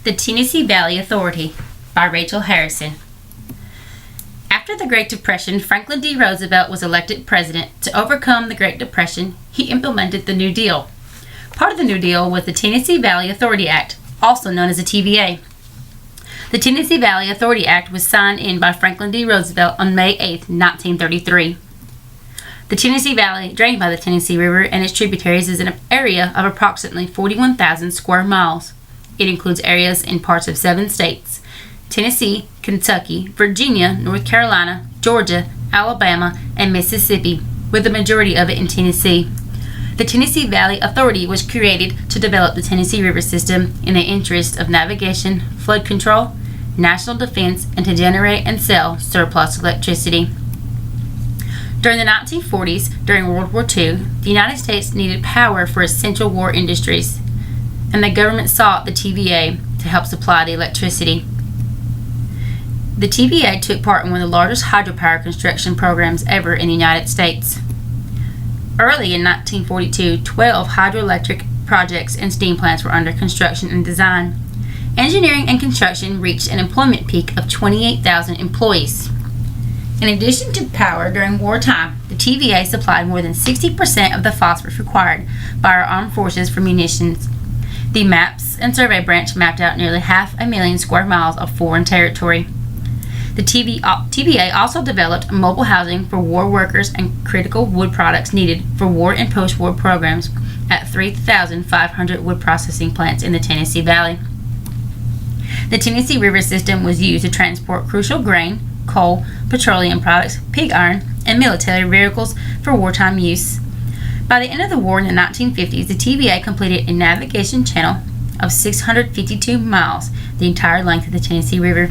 The Tennessee Valley Authority by Rachel Harrison. After the Great Depression, Franklin D. Roosevelt was elected president. To overcome the Great Depression, he implemented the New Deal. Part of the New Deal was the Tennessee Valley Authority Act, also known as the TVA. The Tennessee Valley Authority Act was signed in by Franklin D. Roosevelt on May 8, 1933. The Tennessee Valley, drained by the Tennessee River and its tributaries, is an area of approximately 41,000 square miles. It includes areas in parts of 7 states: Tennessee, Kentucky, Virginia, North Carolina, Georgia, Alabama, and Mississippi, with the majority of it in Tennessee. The Tennessee Valley Authority was created to develop the Tennessee River system in the interest of navigation, flood control, national defense, and to generate and sell surplus electricity. During the 1940s, during World War II, the United States needed power for essential war industries, and the government sought the TVA to help supply the electricity. The TVA took part in one of the largest hydropower construction programs ever in the United States. Early in 1942, 12 hydroelectric projects and steam plants were under construction and design. Engineering and construction reached an employment peak of 28,000 employees. In addition to power during wartime, the TVA supplied more than 60% of the phosphorus required by our armed forces for munitions. The Maps and Survey Branch mapped out nearly 500,000 square miles of foreign territory. The TVA also developed mobile housing for war workers and critical wood products needed for war and post-war programs at 3,500 wood processing plants in the Tennessee Valley. The Tennessee River system was used to transport crucial grain, coal, petroleum products, pig iron, and military vehicles for wartime use. By the end of the war in the 1950s, the TVA completed a navigation channel of 652 miles, the entire length of the Tennessee River.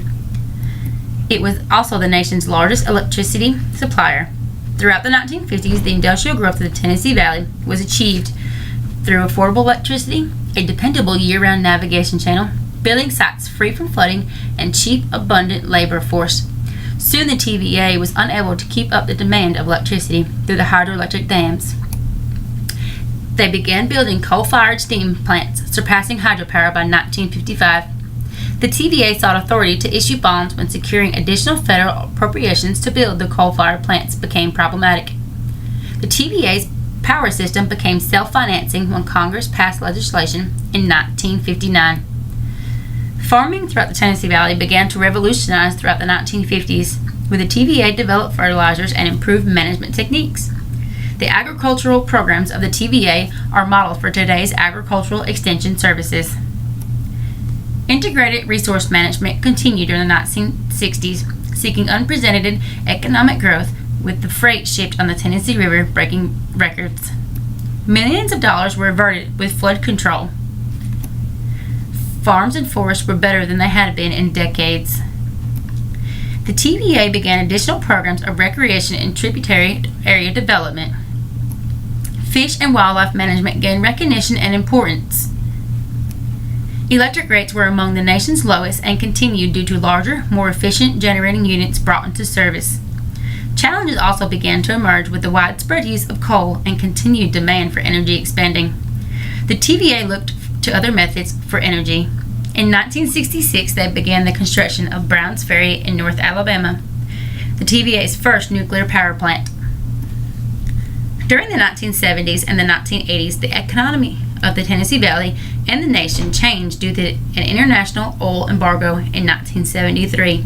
It was also the nation's largest electricity supplier. Throughout the 1950s, the industrial growth of the Tennessee Valley was achieved through affordable electricity, a dependable year-round navigation channel, building sites free from flooding, and cheap, abundant labor force. Soon the TVA was unable to keep up the demand of electricity through the hydroelectric dams. They began building coal-fired steam plants, surpassing hydropower by 1955. The TVA sought authority to issue bonds when securing additional federal appropriations to build the coal-fired plants became problematic. The TVA's power system became self-financing when Congress passed legislation in 1959. Farming throughout the Tennessee Valley began to revolutionize throughout the 1950s, when the TVA developed fertilizers and improved management techniques. The agricultural programs of the TVA are modeled for today's agricultural extension services. Integrated resource management continued during the 1960s, seeking unprecedented economic growth, with the freight shipped on the Tennessee River breaking records. Millions of dollars were averted with flood control. Farms and forests were better than they had been in decades. The TVA began additional programs of recreation and tributary area development. Fish and wildlife management gained recognition and importance. Electric rates were among the nation's lowest and continued due to larger, more efficient generating units brought into service. Challenges also began to emerge with the widespread use of coal and continued demand for energy expanding. The TVA looked to other methods for energy. In 1966, they began the construction of Browns Ferry in North Alabama, the TVA's first nuclear power plant. During the 1970s and the 1980s, the economy of the Tennessee Valley and the nation changed due to an international oil embargo in 1973.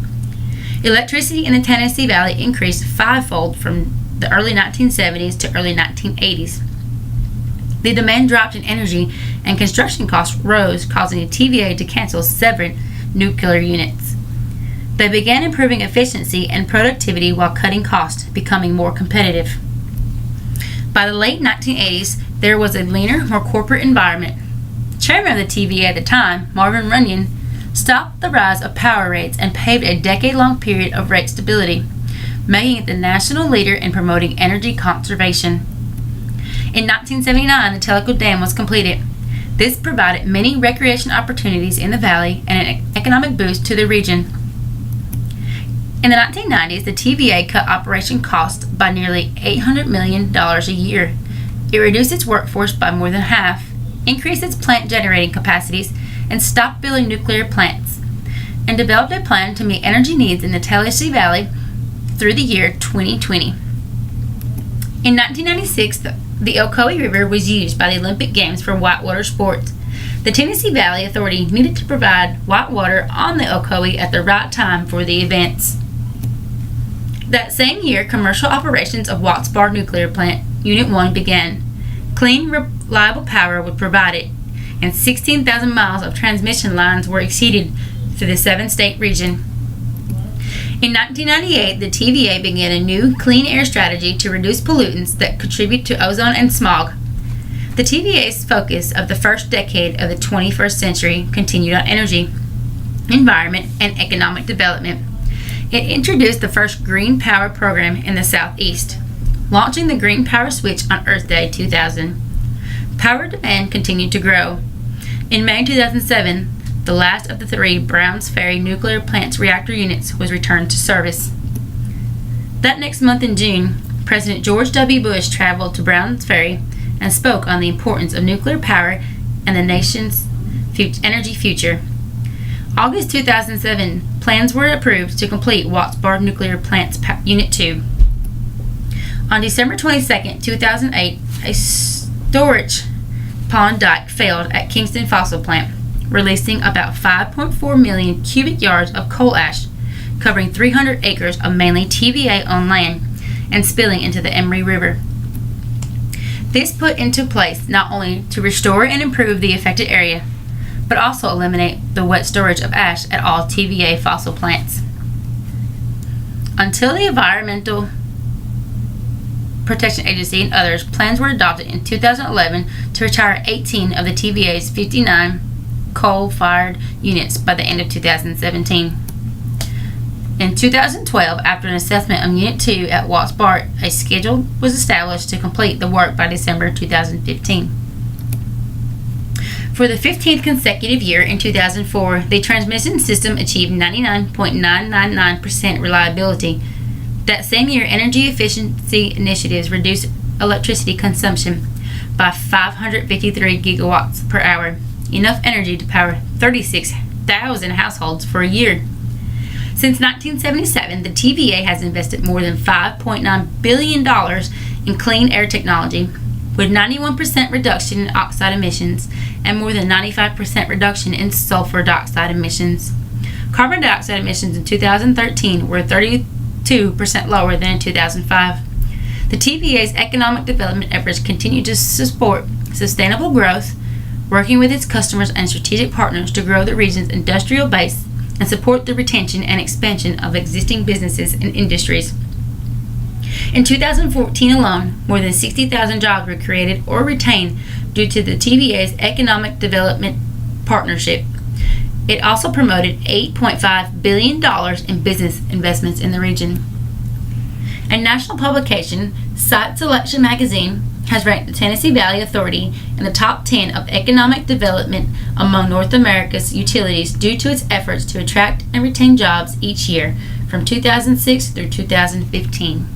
Electricity in the Tennessee Valley increased fivefold from the early 1970s to early 1980s. The demand dropped in energy and construction costs rose, causing the TVA to cancel 7 nuclear units. They began improving efficiency and productivity while cutting costs, becoming more competitive. By the late 1980s, there was a leaner, more corporate environment. Chairman of the TVA at the time, Marvin Runyon, stopped the rise of power rates and paved a decade-long period of rate stability, making it the national leader in promoting energy conservation. In 1979, the Tellico Dam was completed. This provided many recreation opportunities in the valley and an economic boost to the region. In the 1990s, the TVA cut operation costs by nearly $800 million a year. It reduced its workforce by more than half increased its plant generating capacities, and stopped building nuclear plants, and developed a plan to meet energy needs in the Tennessee Valley through the year 2020. In 1996, the Ocoee River was used by the Olympic Games for whitewater sports. The Tennessee Valley Authority needed to provide whitewater on the Ocoee at the right time for the events. That same year, commercial operations of Watts Bar Nuclear Plant, Unit 1 began. Clean, reliable power was provided, and 16,000 miles of transmission lines were extended through the 7-state region. In 1998, the TVA began a new clean air strategy to reduce pollutants that contribute to ozone and smog. The TVA's focus of the first decade of the 21st century continued on energy, environment, and economic development. It introduced the first green power program in the Southeast, launching the Green Power Switch on Earth Day 2000. Power demand continued to grow. In May 2007, the last of the 3 Browns Ferry nuclear plant's reactor units was returned to service. That next month in June, President George W. Bush traveled to Browns Ferry and spoke on the importance of nuclear power and the nation's energy future. August 2007, plans were approved to complete Watts Bar Nuclear Plant's Unit 2. On December 22, 2008, a storage pond dike failed at Kingston Fossil Plant, releasing about 5.4 million cubic yards of coal ash, covering 300 acres of mainly TVA-owned land, and spilling into the Emery River. This put into place not only to restore and improve the affected area, but also eliminate the wet storage of ash at all TVA fossil plants. Until the Environmental Protection Agency and others, plans were adopted in 2011 to retire 18 of the TVA's 59 coal-fired units by the end of 2017. In 2012, after an assessment of Unit 2 at Watts Bar, a schedule was established to complete the work by December 2015. For the 15th consecutive year in 2004, the transmission system achieved 99.999% reliability. That same year, energy efficiency initiatives reduced electricity consumption by 553 gigawatts per hour, enough energy to power 36,000 households for a year. Since 1977, the TVA has invested more than $5.9 billion in clean air technology, with 91% reduction in oxide emissions and more than 95% reduction in sulfur dioxide emissions. Carbon dioxide emissions in 2013 were 32% lower than in 2005. The TVA's economic development efforts continue to support sustainable growth, working with its customers and strategic partners to grow the region's industrial base and support the retention and expansion of existing businesses and industries. In 2014 alone, more than 60,000 jobs were created or retained due to the TVA's Economic Development Partnership. It also promoted $8.5 billion in business investments in the region. A national publication, Site Selection Magazine, has ranked the Tennessee Valley Authority in the top 10 of economic development among North America's utilities due to its efforts to attract and retain jobs each year from 2006 through 2015.